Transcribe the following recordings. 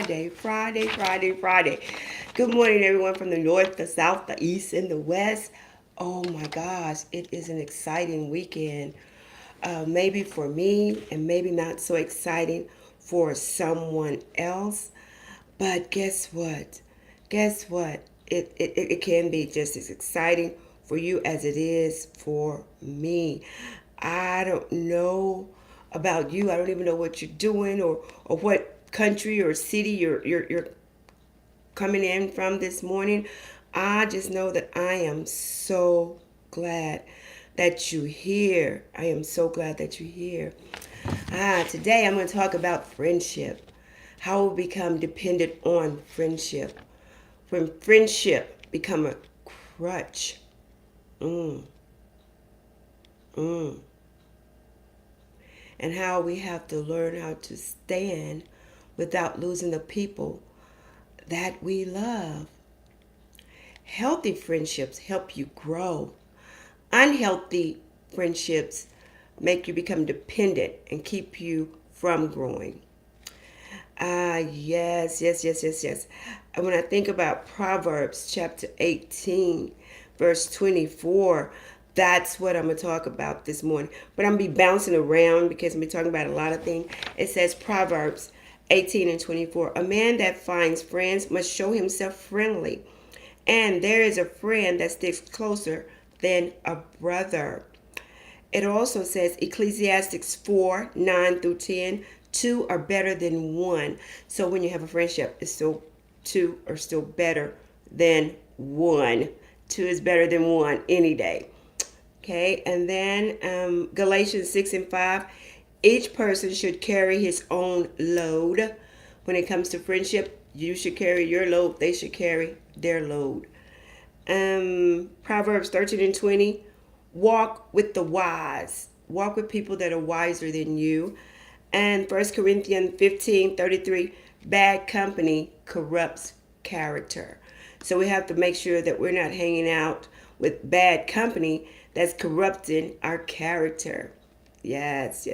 Friday, Friday, Friday, Friday. Good morning, everyone from the north, the south, the east, and the west. Oh my gosh, it is an exciting weekend. Maybe for me, and maybe not so exciting for someone else. But guess what? Guess what? It can be just as exciting for you as it is for me. I don't know about you. I don't even know what you're doing or what country or city you're coming in from this morning. I just know that I am so glad that you're here. I am so glad that you're here. Today I'm going to talk about friendship. How we become dependent on friendship. When friendship become a crutch. Mm, mm. And how we have to learn how to stand without losing the people that we love. Healthy friendships help you grow. Unhealthy friendships make you become dependent and keep you from growing. Yes. And when I think about Proverbs chapter 18, verse 24, that's what I'm going to talk about this morning. But I'm going to be bouncing around because I'm going to be talking about a lot of things. It says Proverbs 18 and 24. A man that finds friends must show himself friendly. And there is a friend that sticks closer than a brother. It also says Ecclesiastes 4, 9 through 10, two are better than one. So when you have a friendship, it's still two are still better than one. Two is better than one any day. Okay, and then Galatians 6 and 5, each person should carry his own load. When it comes to friendship, you should carry your load, they should carry their load. Proverbs 13 and 20, walk with the wise. Walk with people that are wiser than you. And 1 Corinthians 15:33, bad company corrupts character. So we have to make sure that we're not hanging out with bad company that's corrupting our character. Yes.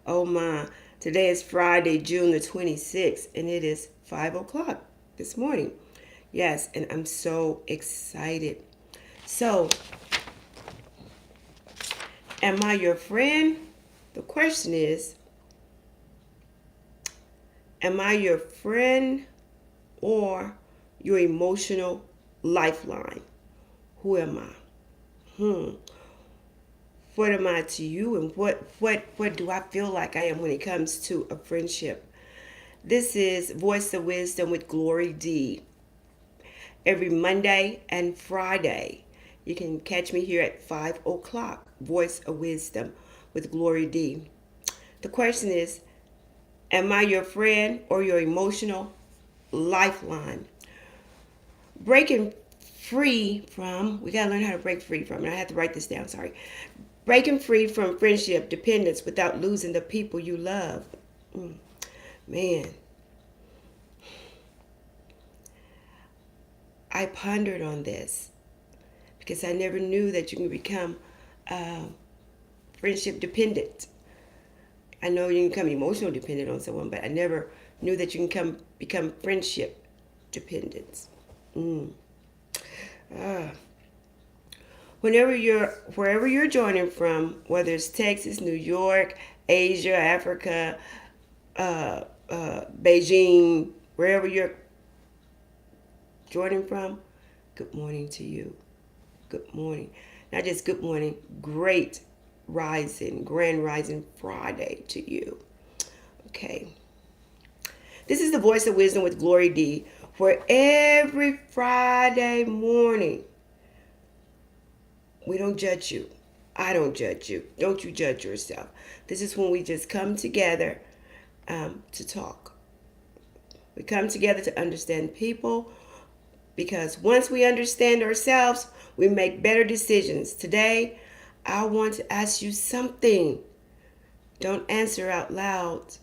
Oh my. Today is Friday, June the 26th, and it is 5 o'clock this morning. Yes, and I'm so excited. So, am I your friend? The question is, am I your friend or your emotional lifeline? Who am I? What am I to you, and what do I feel like I am when it comes to a friendship? This is Voice of Wisdom with GloryD. Every Monday and Friday, you can catch me here at 5 o'clock. Voice of Wisdom with GloryD. The question is, am I your friend or your emotional lifeline? Breaking free from, we got to learn how to break free from, and I have to write this down, sorry. Breaking free from friendship dependence without losing the people you love. Man, I pondered on this because I never knew that you can become friendship dependent. I know you can become emotional dependent on someone, but I never knew that you can become friendship dependent. Wherever you're joining from, whether it's Texas, New York, Asia, Africa, Beijing, wherever you're joining from, good morning to you. Good morning. Not just good morning, great rising, grand rising Friday to you. Okay. This is the Voice of Wisdom with GloryD, where every Friday morning, we don't judge you. I don't judge you. Don't you judge yourself. This is when we just come together to talk. We come together to understand people, because once we understand ourselves, we make better decisions. Today, I want to ask you something. Don't answer out loud.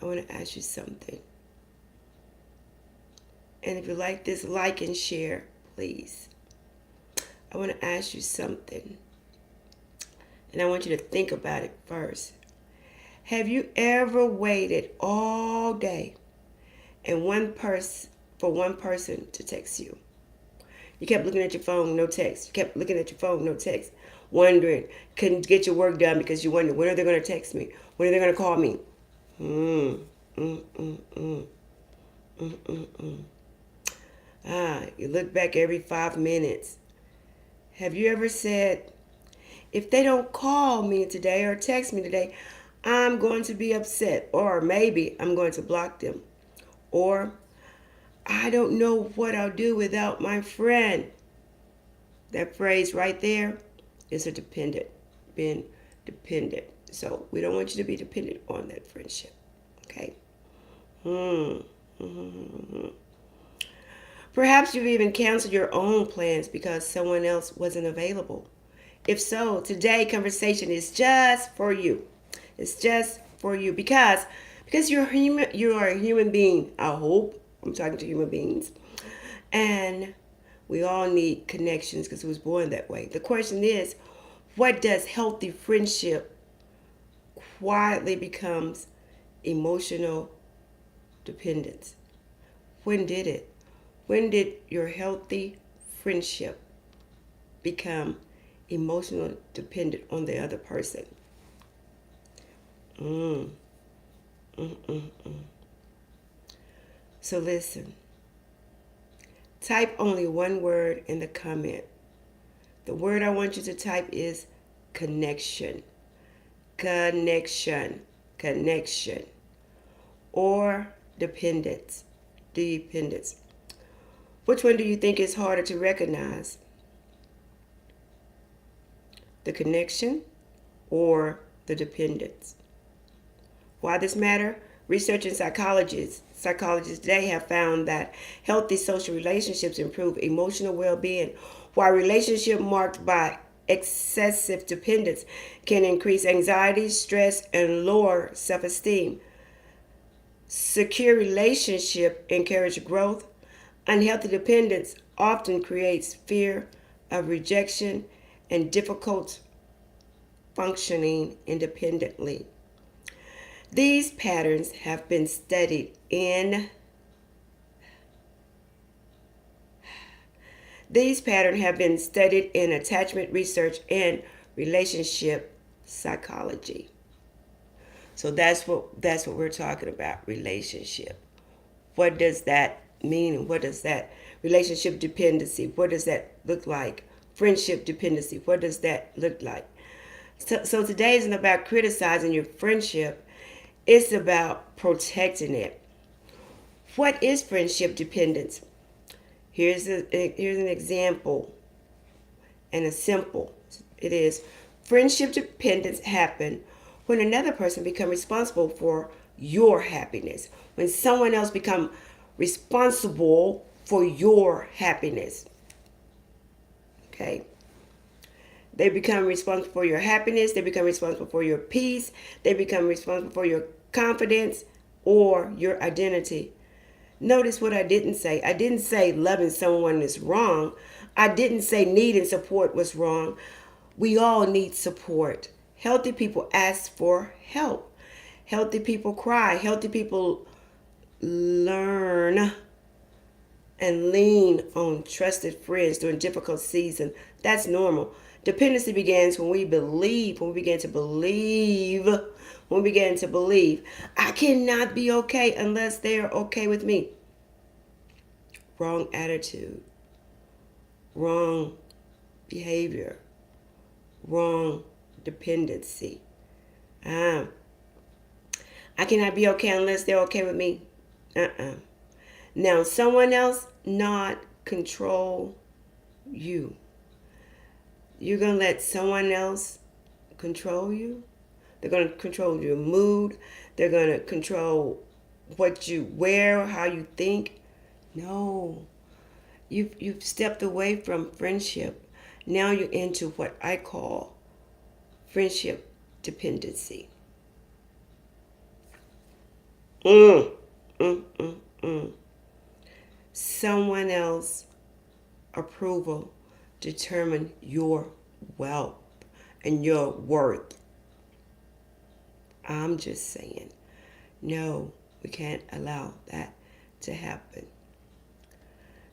I want to ask you something. And if you like this, like and share, please. I want to ask you something. And I want you to think about it first. Have you ever waited all day and for one person to text you? You kept looking at your phone, no text. You kept looking at your phone, no text. Wondering, couldn't get your work done because you wondered, when are they going to text me? When are they going to call me? Mm, mm, mm, mm, mm, mm, mm. You look back every 5 minutes. Have you ever said, if they don't call me today or text me today, I'm going to be upset, or maybe I'm going to block them, or I don't know what I'll do without my friend? That phrase right there is a dependent, being dependent. So we don't want you to be dependent on that friendship. Okay? Hmm. Mm-hmm. Perhaps you've even canceled your own plans because someone else wasn't available. If so, today conversation is just for you. It's just for you because you're human. You are a human being. I hope I'm talking to human beings, and we all need connections because we was born that way. The question is, what does healthy friendship quietly becomes emotional dependence? When did it? When did your healthy friendship become emotional dependent on the other person? Mm, mm, mm, mm. So listen, type only one word in the comment. The word I want you to type is connection. Connection. Connection. Or dependence. Dependence. Which one do you think is harder to recognize? The connection or the dependence? Why this matter? Research and psychologists today have found that healthy social relationships improve emotional well-being, while relationship marked by excessive dependence can increase anxiety, stress, and lower self-esteem. Secure relationship encourage growth. Unhealthy dependence often creates fear of rejection and difficult functioning independently. These patterns have been studied in attachment research and relationship psychology. So that's what we're talking about, relationship. What does that mean? What does that relationship dependency? What does that look like? Friendship dependency. What does that look like? So today isn't about criticizing your friendship. It's about protecting it. What is friendship dependence? Here's an example and a simple. It is friendship dependence happen when another person become responsible for your happiness. When someone else become responsible for your happiness. Okay? They become responsible for your happiness, they become responsible for your peace, they become responsible for your confidence or your identity. Notice what I didn't say. I didn't say loving someone is wrong. I didn't say needing support was wrong. We all need support. Healthy people ask for help. Healthy people cry. Healthy people learn and lean on trusted friends during difficult seasons. That's normal. Dependency begins when we believe, when we begin to believe, I cannot be okay unless they are okay with me. Wrong attitude, wrong behavior, wrong dependency. I cannot be okay unless they're okay with me. Now, someone else not control you. You're going to let someone else control you? They're going to control your mood. They're going to control what you wear, how you think. No. You've stepped away from friendship. Now you're into what I call friendship dependency. Mm, mm, mm, mm. Someone else approval determine your wealth and your worth. I'm just saying, no, we can't allow that to happen.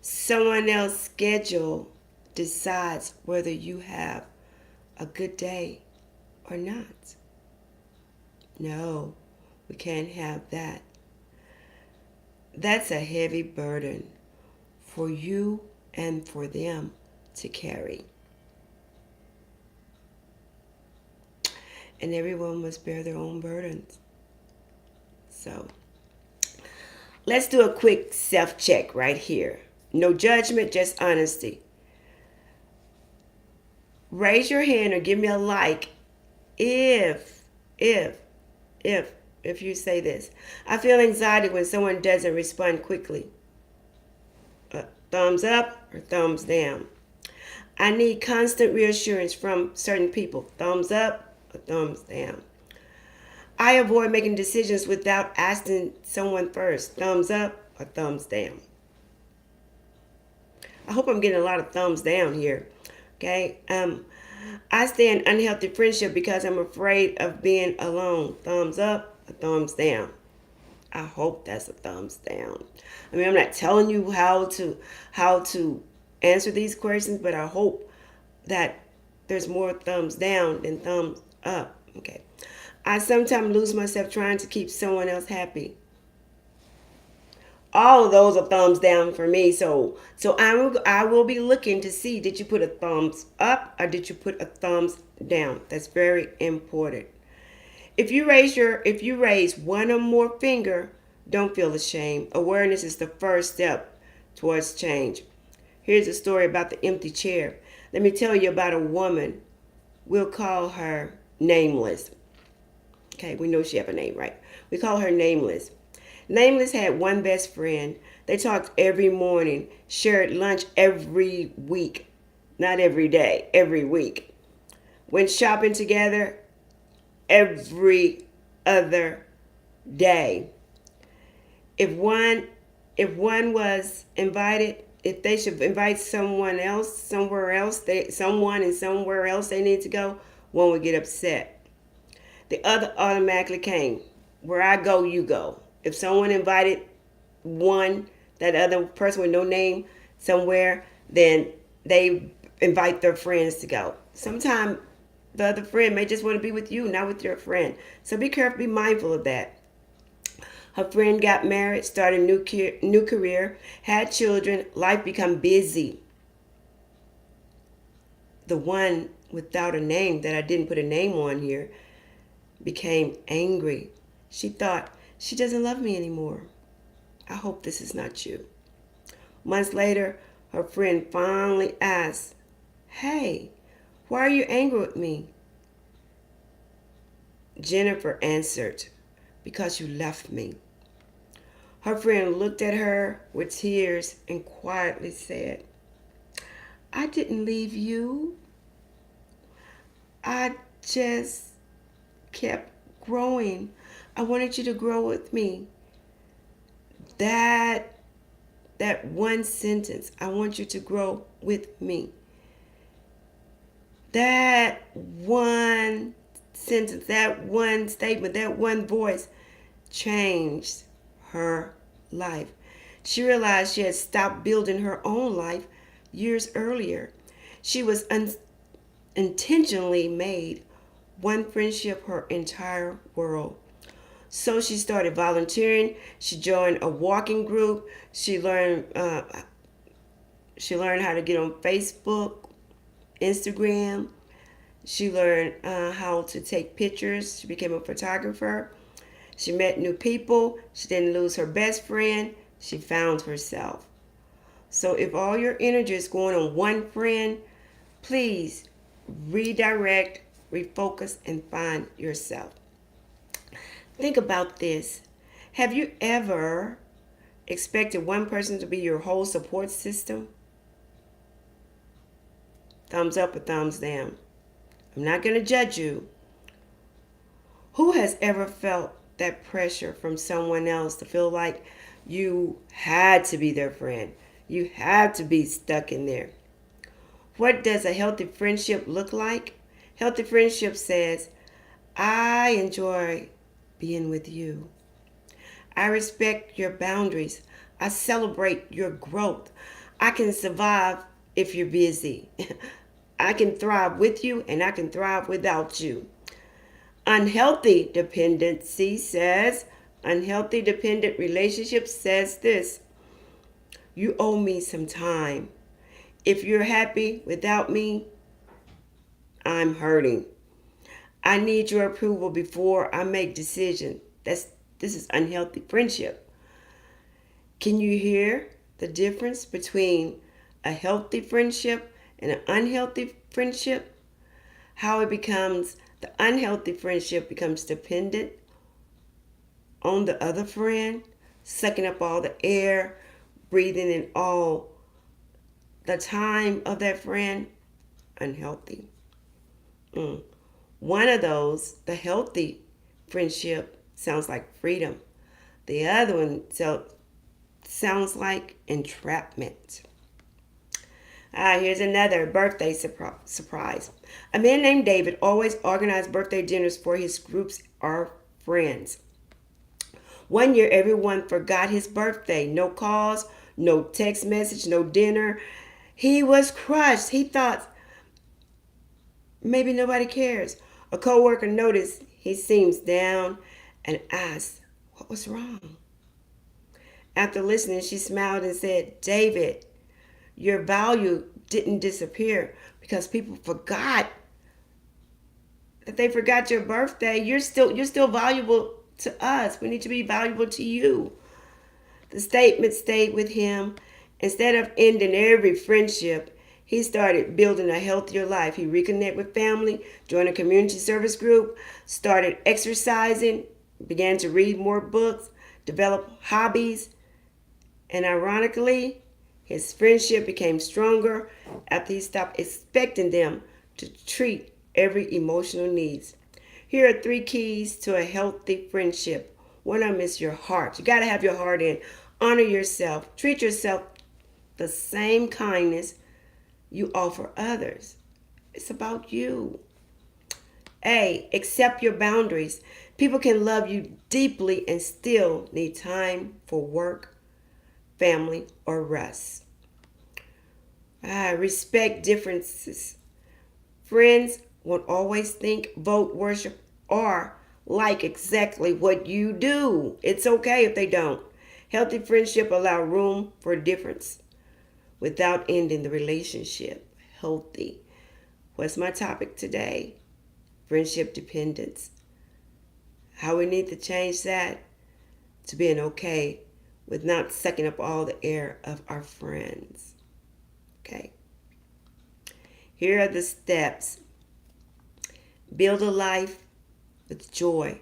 Someone else's schedule decides whether you have a good day or not. No, we can't have that. That's a heavy burden for you and for them to carry. And everyone must bear their own burdens. So let's do a quick self check right here. No judgment, just honesty. Raise your hand or give me a like if, if, if, if you say this. I feel anxiety when someone doesn't respond quickly. Thumbs up or thumbs down. I need constant reassurance from certain people. Thumbs up or thumbs down. I avoid making decisions without asking someone first. Thumbs up or thumbs down. I hope I'm getting a lot of thumbs down here. Okay. I stay in unhealthy friendship because I'm afraid of being alone. Thumbs up or thumbs down. I hope that's a thumbs down. I mean, I'm not telling you how to answer these questions, but I hope that there's more thumbs down than thumbs up. Okay. I sometimes lose myself trying to keep someone else happy. All of those are thumbs down for me. So I will be looking to see, did you put a thumbs up or did you put a thumbs down? That's very important. If you raise one or more finger, don't feel ashamed. Awareness is the first step towards change. Here's a story about the empty chair. Let me tell you about a woman. We'll call her Nameless. Okay, we know she have a name, right? We call her Nameless. Nameless had one best friend. They talked every morning, shared lunch every week. Not every day, every week. Went shopping together every other day. If one was invited, if they should invite someone else somewhere else, someone and somewhere else they need to go, one would get upset. The other automatically came. Where I go, you go. If someone invited that other person with no name somewhere, then they invite their friends to go. Sometimes the other friend may just want to be with you, not with your friend. So be careful, be mindful of that. Her friend got married, started a new career, had children, life become busy. The one without a name that I didn't put a name on here became angry. She thought, she doesn't love me anymore. I hope this is not you. Months later, her friend finally asked, hey, why are you angry with me? Jennifer answered, because you left me. Her friend looked at her with tears and quietly said, I didn't leave you. I just kept growing. I wanted you to grow with me. That one sentence, I want you to grow with me. That one sentence, that one statement, that one voice changed her life. She realized she had stopped building her own life years earlier. She was intentionally made one friendship her entire world. So she started volunteering. She joined a walking group. She learned how to get on Facebook, Instagram. She learned how to take pictures. She became a photographer. She met new people. She didn't lose her best friend. She found herself. So if all your energy is going on one friend, please redirect, refocus, and find yourself. Think about this. Have you ever expected one person to be your whole support system? Thumbs up or thumbs down. I'm not going to judge you. Who has ever felt that pressure from someone else to feel like you had to be their friend? You had to be stuck in there. What does a healthy friendship look like? Healthy friendship says, I enjoy being with you. I respect your boundaries. I celebrate your growth. I can survive if you're busy. I can thrive with you and I can thrive without you. Unhealthy dependency says, unhealthy dependent relationship says this: you owe me some time. If you're happy without me, I'm hurting. I need your approval before I make decisions. This is unhealthy friendship. Can you hear the difference between a healthy friendship and an unhealthy friendship? How it becomes the unhealthy friendship becomes dependent on the other friend, sucking up all the air, breathing in all the time of that friend. Unhealthy. One of those, the healthy friendship, sounds like freedom. The other one sounds like entrapment. Here's another birthday surprise. A man named David always organized birthday dinners for his groups or friends. One year, everyone forgot his birthday. No calls, no text message, no dinner. He was crushed. He thought, maybe nobody cares. A coworker noticed he seems down and asked, what was wrong? After listening, she smiled and said, David, your value didn't disappear because people forgot that they forgot your birthday. You're still valuable to us. We need to be valuable to you. The statement stayed with him. Instead of ending every friendship, he started building a healthier life. He reconnected with family, joined a community service group, started exercising, began to read more books, develop hobbies, and ironically, his friendship became stronger after he stopped expecting them to treat every emotional needs. Here are 3 keys to a healthy friendship. One of them is your heart. You got to have your heart in. Honor yourself. Treat yourself the same kindness you offer others. It's about you. A, accept your boundaries. People can love you deeply and still need time for work, family, or rest. Respect differences. Friends won't always think, vote, worship, or like exactly what you do. It's okay if they don't. Healthy friendship allow room for difference without ending the relationship. Healthy. What's my topic today? Friendship dependence. How we need to change that to being okay with not sucking up all the air of our friends. Okay. Here are the steps. Build a life with joy,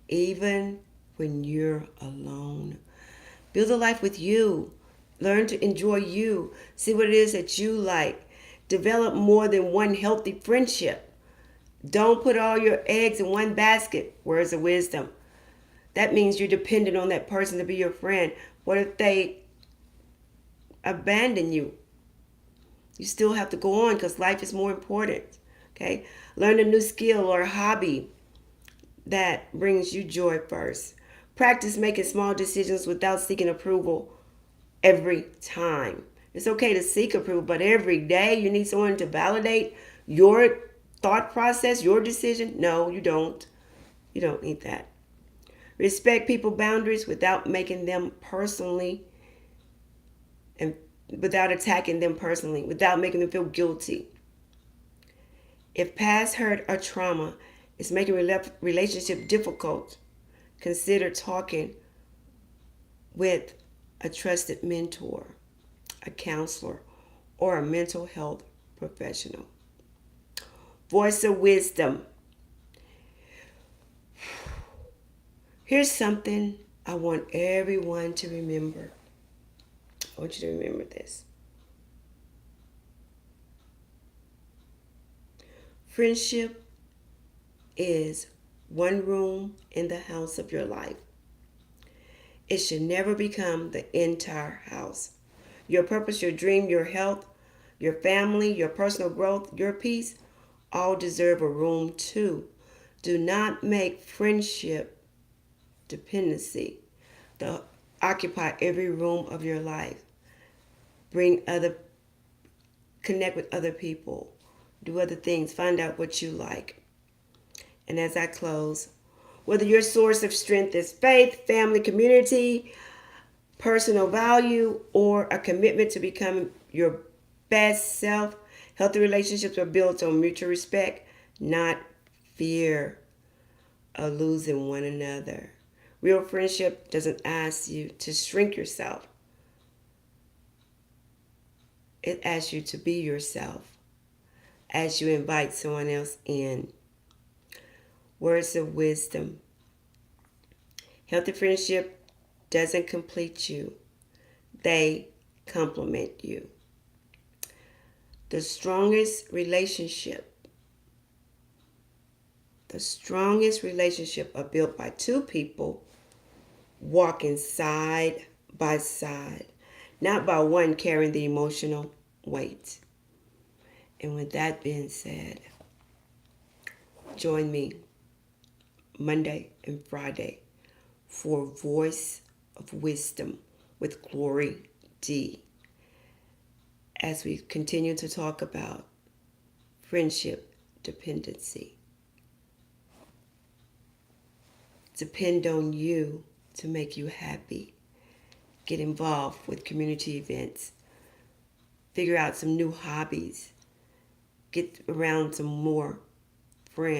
even when you're alone. Build a life with you. Learn to enjoy you. See what it is that you like. Develop more than one healthy friendship. Don't put all your eggs in one basket. Words of wisdom. That means you're dependent on that person to be your friend. What if they abandon you? You still have to go on because life is more important. Okay? Learn a new skill or a hobby that brings you joy first. Practice making small decisions without seeking approval every time. It's okay to seek approval, but every day you need someone to validate your thought process, your decision. No, you don't. You don't need that. Respect people's boundaries without making them personally and without attacking them personally, without making them feel guilty. If past hurt or trauma is making relationship difficult, consider talking with a trusted mentor, a counselor, or a mental health professional. Voice of wisdom. Here's something I want everyone to remember. I want you to remember this. Friendship is one room in the house of your life. It should never become the entire house. Your purpose, your dream, your health, your family, your personal growth, your peace, all deserve a room too. Do not make friendship dependency. To occupy every room of your life. Bring other, connect with other people. Do other things. Find out what you like. And as I close, whether your source of strength is faith, family, community, personal value, or a commitment to become your best self, healthy relationships are built on mutual respect, not fear of losing one another. Real friendship doesn't ask you to shrink yourself. It asks you to be yourself as you invite someone else in. Words of wisdom. Healthy friendship doesn't complete you. They complement you. The strongest relationship are built by two people walking side by side, not by one carrying the emotional weight. And with that being said, join me Monday and Friday for Voice of Wisdom with GloryD as we continue to talk about friendship dependency. Depend on you to make you happy. Get involved with community events. Figure out some new hobbies. Get around some more friends.